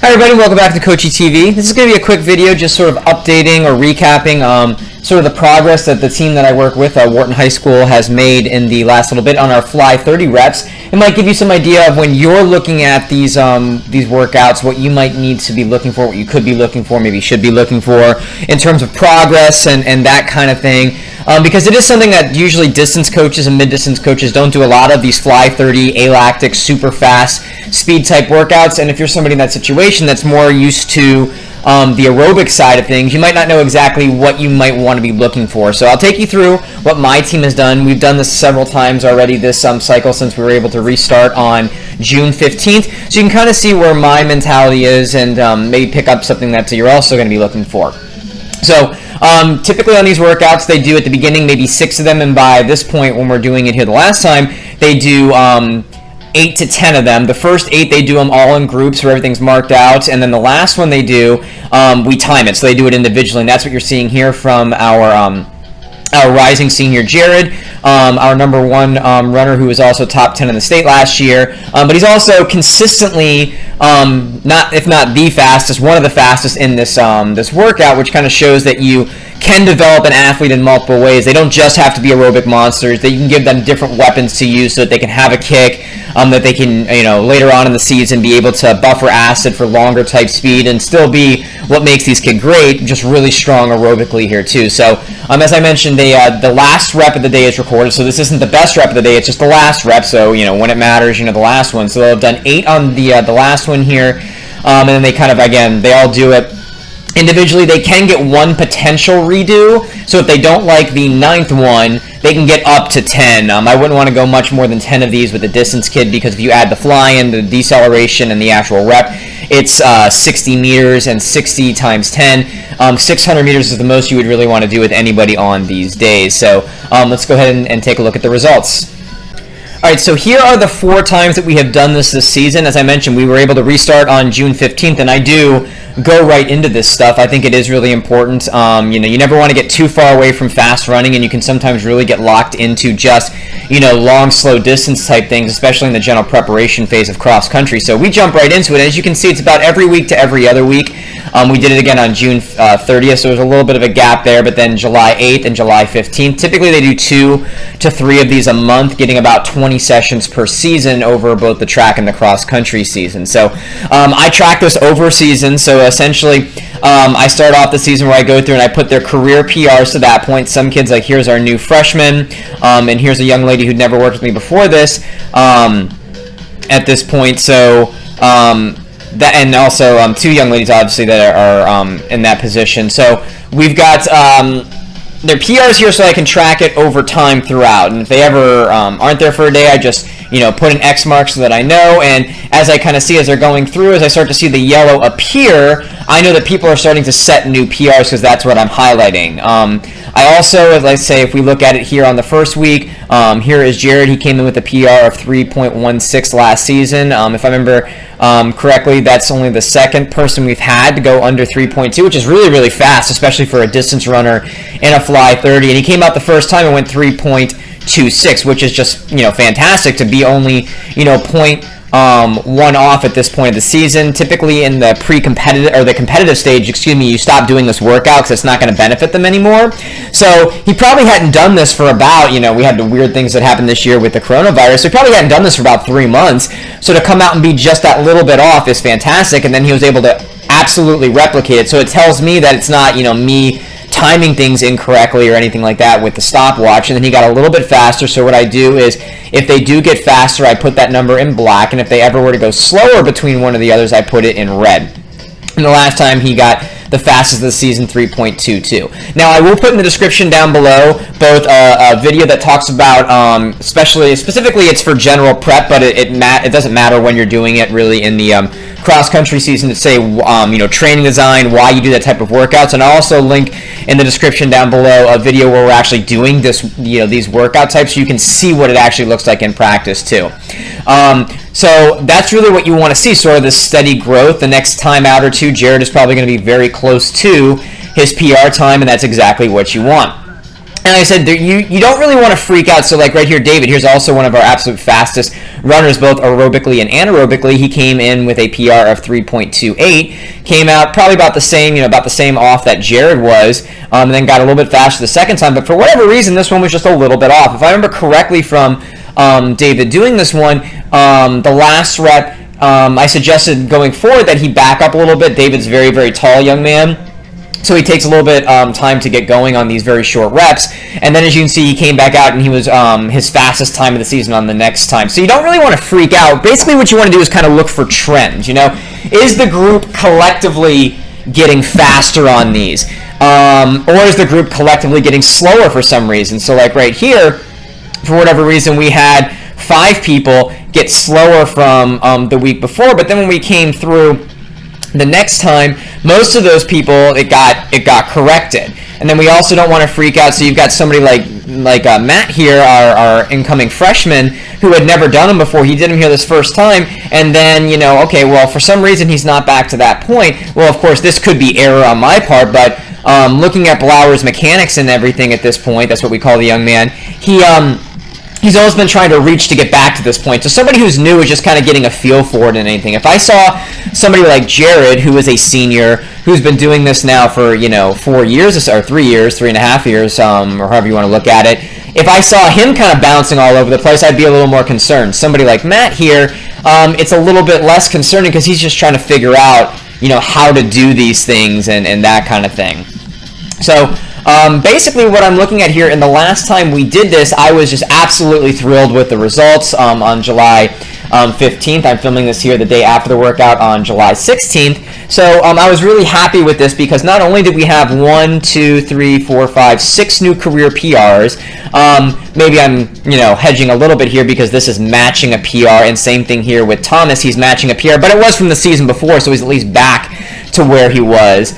Hi everybody, welcome back to Coachy TV. This is going to be a quick video just sort of updating or recapping sort of the progress that the team that I work with, Wharton High School, has made in the last little bit on our Fly 30 reps. It might give you some idea of when you're looking at these workouts, what you might need to be looking for, what you could be looking for, maybe should be looking for in terms of progress and that kind of thing. Because it is something that usually distance coaches and mid-distance coaches don't do a lot of, these Fly 30, alactic, super fast, speed type workouts. And if you're somebody in that situation that's more used to the aerobic side of things, you might not know exactly what you might want to be looking for. So I'll take you through what my team has done. We've done this several times already this cycle since we were able to restart on June 15th. So you can kind of see where my mentality is and maybe pick up something that you're also going to be looking for. So typically on these workouts, they do at the beginning maybe 6 of them, and by this point when we're doing it here the last time, they do 8 to 10 of them. The first 8, they do them all in groups where everything's marked out, and then the last one they do, we time it, so they do it individually, and that's what you're seeing here from our rising senior Jared, our number 1 runner who was also top 10 in the state last year, but he's also consistently, if not the fastest, one of the fastest in this this workout, which kind of shows that you can develop an athlete in multiple ways. They don't just have to be aerobic monsters. That you can give them different weapons to use so that they can have a kick, that they can, later on in the season be able to buffer acid for longer type speed and still be what makes these kids great, just really strong aerobically here too. So as I mentioned, the last rep of the day is recorded, so this isn't the best rep of the day, it's just the last rep, so when it matters, the last one. So they'll have done 8 on the last one here, and then they kind of, again, they all do it individually. They can get 1 potential redo, so if they don't like the 9th one, they can get up to 10. I wouldn't want to go much more than 10 of these with a distance kid, because if you add the fly-in, the deceleration, and the actual rep, it's 60 meters and 60 times 10. 600 meters is the most you would really want to do with anybody on these days. So let's go ahead and take a look at the results. Alright, so here are the 4 times that we have done this season. As I mentioned, we were able to restart on June 15th, and I do go right into this stuff. I think it is really important. You never want to get too far away from fast running, and you can sometimes really get locked into just, long, slow distance type things, especially in the general preparation phase of cross country. So we jump right into it. As you can see, it's about every week to every other week. We did it again on June 30th, so there's a little bit of a gap there, but then July 8th and July 15th. Typically they do 2 to 3 of these a month, getting about 20 sessions per season over both the track and the cross country season. So I track this over season, so essentially I start off the season where I go through and I put their career PRs to that point. Some kids, like here's our new freshman, and here's a young lady who'd never worked with me before this at this point. So that, and also 2 young ladies obviously that are in that position. So we've got their PRs here so I can track it over time throughout, and if they ever aren't there for a day, I just put an X mark so that I know, and as I kind of see as they're going through, as I start to see the yellow appear, I know that people are starting to set new PRs because that's what I'm highlighting. I also, as I say, if we look at it here on the first week, here is Jared. He came in with a PR of 3.16 last season. If I remember correctly, that's only the 2nd person we've had to go under 3.2, which is really, really fast, especially for a distance runner in a Fly 30. And he came out the first time and went 3.26, which is just, fantastic to be only, 0.1 off at this point of the season. Typically in the pre-competitive, or the competitive stage, you stop doing this workout because it's not going to benefit them anymore. So he probably hadn't done this for about, we had the weird things that happened this year with the coronavirus, so he probably hadn't done this for about 3 months. So to come out and be just that little bit off is fantastic, and then he was able to absolutely replicate it. So it tells me that it's not, me timing things incorrectly or anything like that with the stopwatch. And then he got a little bit faster, so what I do is if they do get faster, I put that number in black, and if they ever were to go slower between one of the others, I put it in red. And the last time he got the fastest of the season, 3.22. Now I will put in the description down below both a video that talks about specifically it's for general prep, but it doesn't matter when you're doing it really in the cross country season to say training design, why you do that type of workouts, and I'll also link in the description down below a video where we're actually doing this these workout types so you can see what it actually looks like in practice too. So that's really what you want to see, sort of this steady growth. The next time out or 2, Jared is probably going to be very close to his PR time, and that's exactly what you want. And I said, you don't really want to freak out. So like right here, David, here's also one of our absolute fastest runners, both aerobically and anaerobically. He came in with a PR of 3.28, came out probably about the same, about the same off that Jared was, and then got a little bit faster the second time. But for whatever reason, this one was just a little bit off. If I remember correctly from David doing this one, the last rep, I suggested going forward that he back up a little bit. David's very, very tall young man, so he takes a little bit time to get going on these very short reps. And then as you can see, he came back out and he was his fastest time of the season on the next time. So you don't really want to freak out. Basically what you want to do is kind of look for trends, Is the group collectively getting faster on these? Or is the group collectively getting slower for some reason? So like right here, for whatever reason, we had 5 people get slower from the week before, but then when we came through the next time, most of those people, it got corrected. And then we also don't want to freak out. So you've got somebody like Matt here, our incoming freshman, who had never done them before. He did them here this first time, and then okay, well for some reason he's not back to that point. Well, of course this could be error on my part, but looking at Blauer's mechanics and everything at this point, that's what we call the young man. He's always been trying to reach to get back to this point. So somebody who's new is just kind of getting a feel for it and anything. If I saw somebody like Jared, who is a senior, who's been doing this now for, 4 years or 3 years, 3.5 years, or however you want to look at it, if I saw him kind of bouncing all over the place, I'd be a little more concerned. Somebody like Matt here, it's a little bit less concerning because he's just trying to figure out, how to do these things and that kind of thing. So basically what I'm looking at here, and the last time we did this, I was just absolutely thrilled with the results on July 15th. I'm filming this here the day after the workout on July 16th. So I was really happy with this because not only did we have 6 new career PRs, maybe I'm hedging a little bit here because this is matching a PR, and same thing here with Thomas, he's matching a PR, but it was from the season before, so he's at least back to where he was.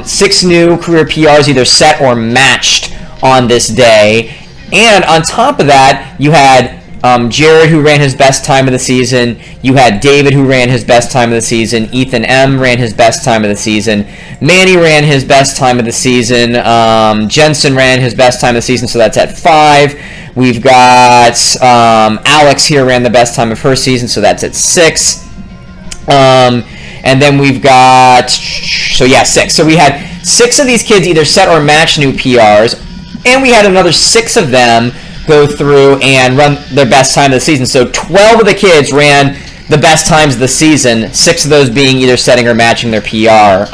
6 new career PRs either set or matched on this day, and on top of that you had Jared, who ran his best time of the season. You had David, who ran his best time of the season. Ethan M. ran his best time of the season. Manny ran his best time of the season. Jensen ran his best time of the season, so that's at 5. We've got Alex here ran the best time of her season, so that's at 6. And then we've got, 6. So we had 6 of these kids either set or match new PRs, and we had another 6 of them go through and run their best time of the season. So 12 of the kids ran the best times of the season, 6 of those being either setting or matching their PR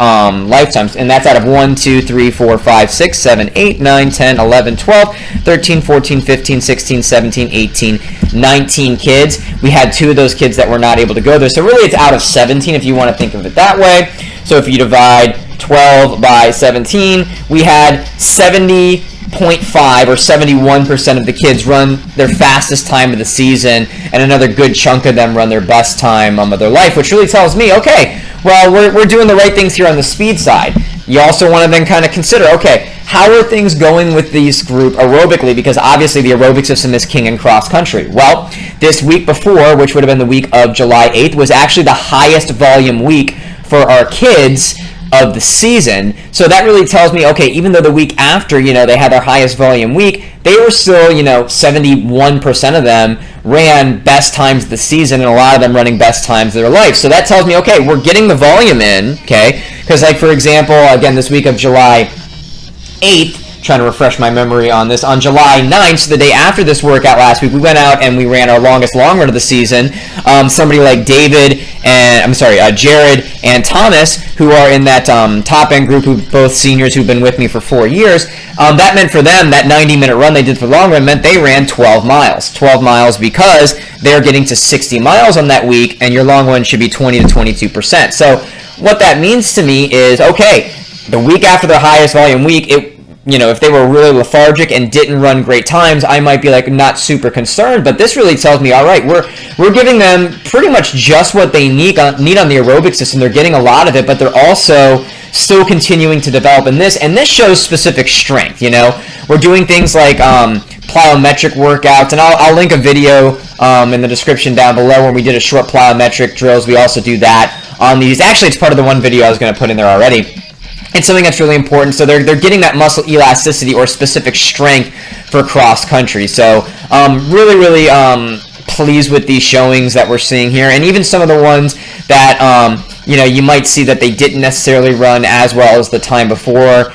lifetimes. And that's out of 1, 2, 3, 4, 5, 6, 7, 8, 9, 10, 11, 12, 13, 14, 15, 16, 17, 18, 19 kids. We had 2 of those kids that were not able to go there. So really it's out of 17 if you want to think of it that way. So if you divide 12 by 17, we had 70.5 or 71% of the kids run their fastest time of the season, and another good chunk of them run their best time of their life, which really tells me, okay, well, we're doing the right things here on the speed side. You also want to then kind of consider, okay, how are things going with this group aerobically? Because obviously the aerobic system is king in cross country. Well, this week before, which would have been the week of July 8th, was actually the highest volume week for our kids of the season. So that really tells me, okay, even though the week after, they had their highest volume week, they were still, 71% of them ran best times of the season, and a lot of them running best times of their life. So that tells me, okay, we're getting the volume in, okay? Because like, for example, again, this week of July 8th, trying to refresh my memory on this, on July 9th, so the day after this workout last week, we went out and we ran our longest long run of the season. Somebody like Jared and Thomas, who are in that top end group, who both seniors who've been with me for 4 years, that meant for them, that 90-minute run they did for the long run meant they ran 12 miles. 12 miles because they're getting to 60 miles on that week, and your long run should be 20 to 22%. So what that means to me is, okay, the week after their highest volume week, if they were really lethargic and didn't run great times, I might be like not super concerned. But this really tells me, all right, we're giving them pretty much just what they need on the aerobic system. They're getting a lot of it, but they're also still continuing to develop in this. And this shows specific strength. We're doing things like plyometric workouts, and I'll link a video in the description down below where we did a short plyometric drills. We also do that on these. Actually, it's part of the one video I was going to put in there already. It's something that's really important. So they're getting that muscle elasticity or specific strength for cross country. So really pleased with these showings that we're seeing here, and even some of the ones that you might see that they didn't necessarily run as well as the time before.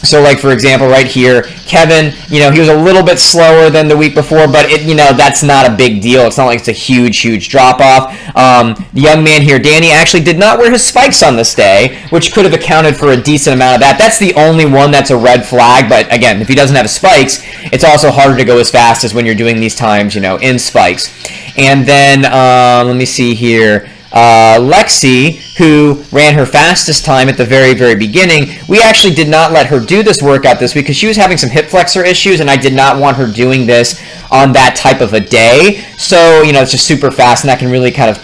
So, like, for example, right here, Kevin, he was a little bit slower than the week before, but that's not a big deal. It's not like it's a huge drop-off. The young man here, Danny, actually did not wear his spikes on this day, which could have accounted for a decent amount of that. That's the only one that's a red flag, but again, if he doesn't have spikes, it's also harder to go as fast as when you're doing these times, in spikes. And then, let me see here. Lexi, who ran her fastest time at the very beginning, we actually did not let her do this workout this week because she was having some hip flexor issues, and I did not want her doing this on that type of a day. So, it's just super fast, and that can really kind of,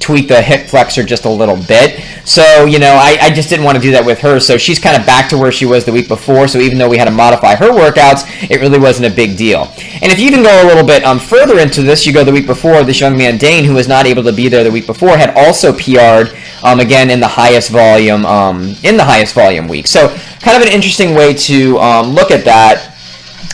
tweak the hip flexor just a little bit. So, I just didn't want to do that with her. So she's kind of back to where she was the week before. So even though we had to modify her workouts, it really wasn't a big deal. And if you even go a little bit further into this, you go the week before, this young man, Dane, who was not able to be there the week before, had also PR'd, again, in the highest volume week. So kind of an interesting way to look at that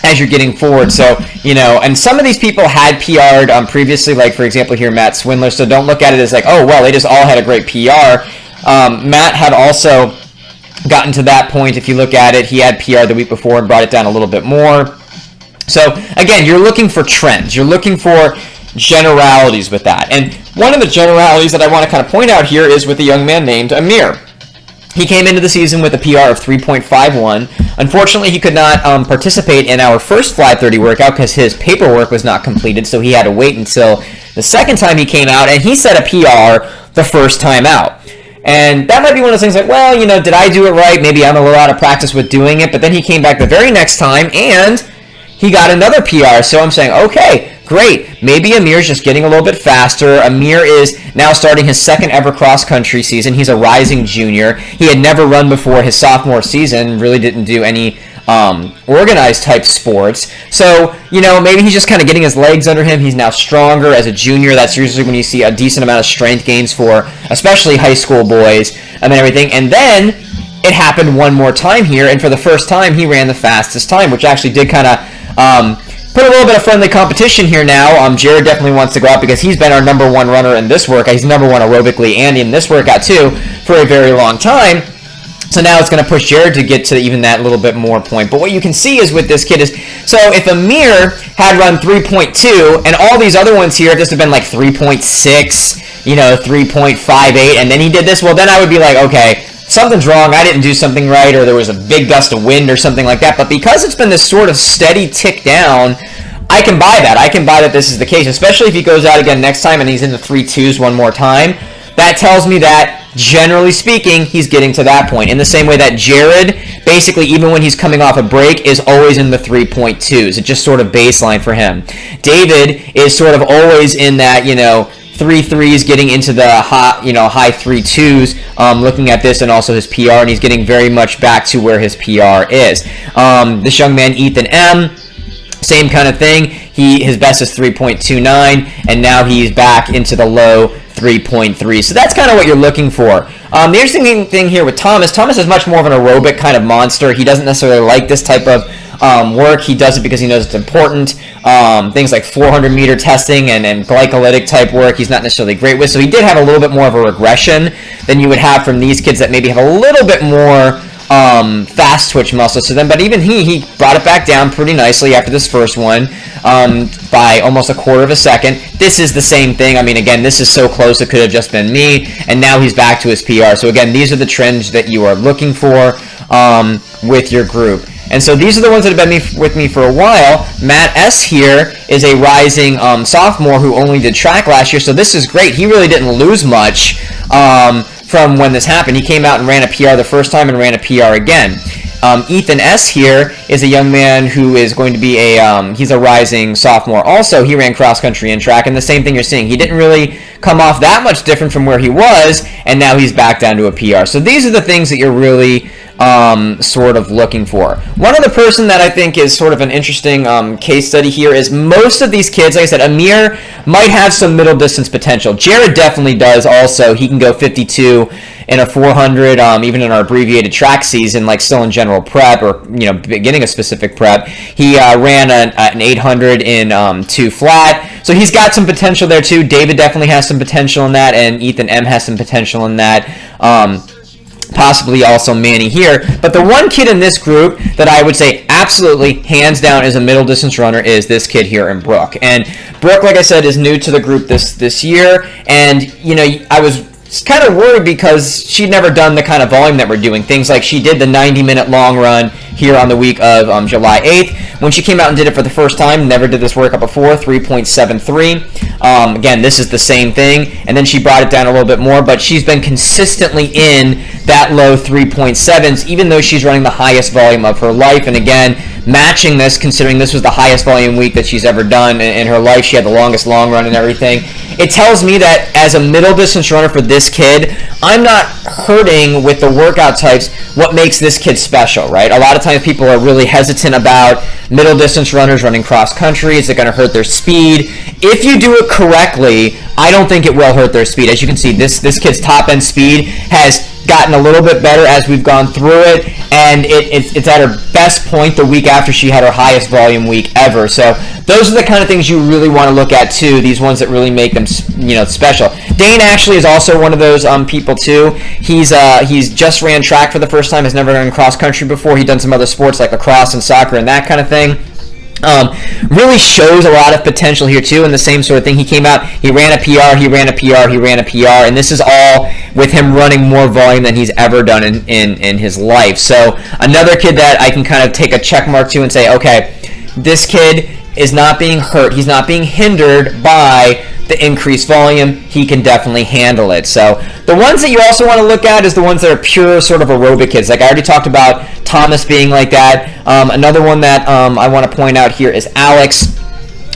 as you're getting forward. So, and some of these people had PR'd previously, like, for example, here, Matt Swindler. So don't look at it as like, oh, well, they just all had a great PR. Matt had also gotten to that point. If you look at it, he had PR the week before and brought it down a little bit more. So, again, you're looking for trends. You're looking for generalities with that. And one of the generalities that I want to kind of point out here is with a young man named Amir. He came into the season with a PR of 3.51. Unfortunately, he could not participate in our first Fly 30 workout because his paperwork was not completed, so he had to wait until the second time he came out, and he set a PR the first time out. And that might be one of those things like, well, did I do it right? Maybe I'm a little out of practice with doing it, but then he came back the very next time, and he got another PR. So I'm saying, okay, great. Maybe Amir's just getting a little bit faster. Amir is now starting his second ever cross-country season. He's a rising junior. He had never run before his sophomore season, really didn't do any organized type sports. So, maybe he's just kind of getting his legs under him. He's now stronger as a junior. That's usually when you see a decent amount of strength gains for especially high school boys and everything. And then it happened one more time here, and for the first time, he ran the fastest time, which actually did kind of put a little bit of friendly competition here now. Jared definitely wants to go out because he's been our number one runner in this workout. He's number one aerobically and in this workout too for a very long time. So now it's going to push Jared to get to even that little bit more point. But what you can see is with this kid is, so if Amir had run 3.2 and all these other ones here, if this had been like 3.6, 3.58, and then he did this, well, then I would be like, okay, something's wrong, I didn't do something right, or there was a big gust of wind or something like that. But because it's been this sort of steady tick down, I can buy that. I can buy that this is the case, especially if he goes out again next time and he's in the 3.2s one more time. That tells me that, generally speaking, he's getting to that point. In the same way that Jared, basically, even when he's coming off a break, is always in the 3.2s. It's just sort of baseline for him. David is sort of always in that, 3.3s, getting into the high 3.2s, looking at this and also his PR, and he's getting very much back to where his PR is. This young man, Ethan M., same kind of thing. His best is 3.29, and now he's back into the low 3.3. So that's kind of what you're looking for. The interesting thing here with Thomas is much more of an aerobic kind of monster. He doesn't necessarily like this type of work. He does it because he knows it's important. Things like 400-meter testing and glycolytic type work he's not necessarily great with. So he did have a little bit more of a regression than you would have from these kids that maybe have a little bit more fast twitch muscles to them, but even he brought it back down pretty nicely after this first one by almost a quarter of a second. This is the same thing. I mean, again, this is so close it could have just been me, and now he's back to his PR. So again, these are the trends that you are looking for with your group. And so these are the ones that have been with me for a while. Matt S. here is a rising sophomore who only did track last year, so this is great. He really didn't lose much from when this happened. He came out and ran a PR the first time and ran a PR again. Ethan S. here is a young man who is going to be he's a rising sophomore also. He ran cross country and track, and the same thing you're seeing. He didn't really come off that much different from where he was, and now he's back down to a PR. So these are the things that you're really sort of looking for. One other person that I think is sort of an interesting case study here is most of these kids, like I said, Amir might have some middle distance potential. Jared definitely does also. He can go 52 in a 400, even in our abbreviated track season, like still in general prep or, beginning a specific prep. He ran an 800 in 2 flat. So he's got some potential there too. David definitely has some potential in that, and Ethan M has some potential in that. Possibly also Manny here. But the one kid in this group that I would say absolutely, hands down, is a middle distance runner is this kid here in Brooke. And Brooke, like I said, is new to the group this year. And, I was kind of worried because she'd never done the kind of volume that we're doing. Things like she did the 90-minute long run here on the week of July 8th. When she came out and did it for the first time, never did this workout before, 3.73. Again, this is the same thing. And then she brought it down a little bit more, but she's been consistently in that low 3.7s, even though she's running the highest volume of her life. And again, matching this, considering this was the highest volume week that she's ever done in her life. She had the longest long run and everything. It tells me that as a middle distance runner for this kid, I'm not hurting with the workout types what makes this kid special, right? A lot of times people are really hesitant about middle distance runners running cross country. Is it going to hurt their speed? If you do it correctly, I don't think it will hurt their speed. As you can see, this kid's top end speed has gotten a little bit better as we've gone through it, and it's at her best point the week after she had her highest volume week ever. So those are the kind of things you really want to look at too, these ones that really make them special. Dane actually is also one of those people too. He's just ran track for the first time, has never run cross country before. He's done some other sports like lacrosse and soccer and that kind of thing. Really shows a lot of potential here too, and the same sort of thing. He came out, he ran a PR, he ran a PR, he ran a PR, and this is all with him running more volume than he's ever done in his life. So another kid that I can kind of take a check mark to and say, okay, this kid is not being hurt, he's not being hindered by the increased volume, he can definitely handle it. So the ones that you also want to look at is the ones that are pure sort of aerobic kids. Like I already talked about Thomas being like that. Another one that I want to point out here is Alex.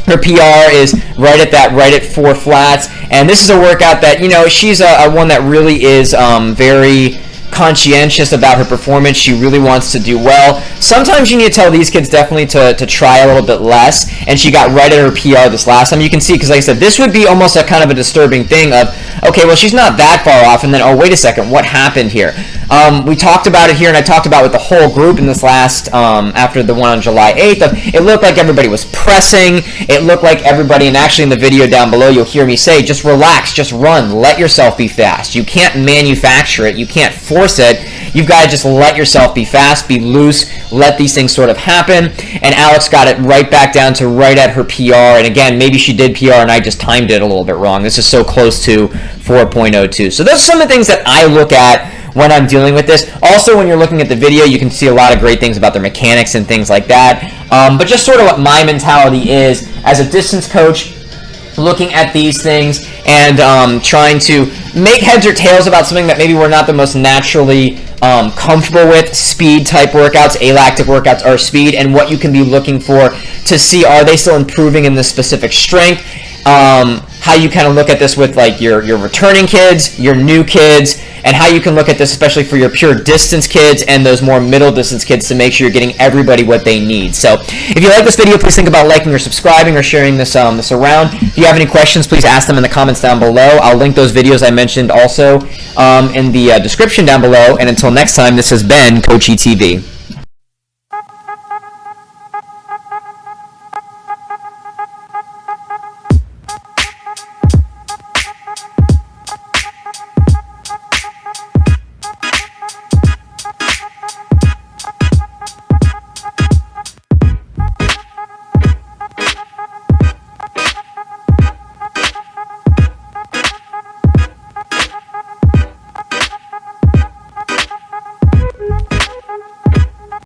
Her PR is right at 4 flats, and this is a workout that, she's a one that really is very conscientious about her performance. She really wants to do well. Sometimes you need to tell these kids definitely to try a little bit less, and she got right at her PR this last time. You can see, because like I said, this would be almost a kind of a disturbing thing of, okay, well, she's not that far off, and then, oh, wait a second, what happened here? We talked about it here, and I talked about with the whole group in this last, after the one on July 8th, it looked like everybody was pressing, it looked like everybody, and actually in the video down below, you'll hear me say, just relax, just run, let yourself be fast. You can't manufacture it, you can't force it. You've got to just let yourself be fast, be loose, let these things sort of happen. And Alex got it right back down to right at her PR. And again, maybe she did PR and I just timed it a little bit wrong. This is so close to 4.02. So those are some of the things that I look at when I'm dealing with this. Also, when you're looking at the video, you can see a lot of great things about their mechanics and things like that. But just sort of what my mentality is as a distance coach, looking at these things and trying to make heads or tails about something that maybe we're not the most naturally comfortable with. Speed type workouts, alactic workouts are speed, and what you can be looking for to see, are they still improving in this specific strength? How you kind of look at this with like your returning kids, your new kids, and how you can look at this especially for your pure distance kids and those more middle distance kids to make sure you're getting everybody what they need. So if you like this video, please think about liking or subscribing or sharing this around. If you have any questions, please ask them in the comments down below. I'll link those videos I mentioned also in the description down below. And until next time, this has been Coachy TV.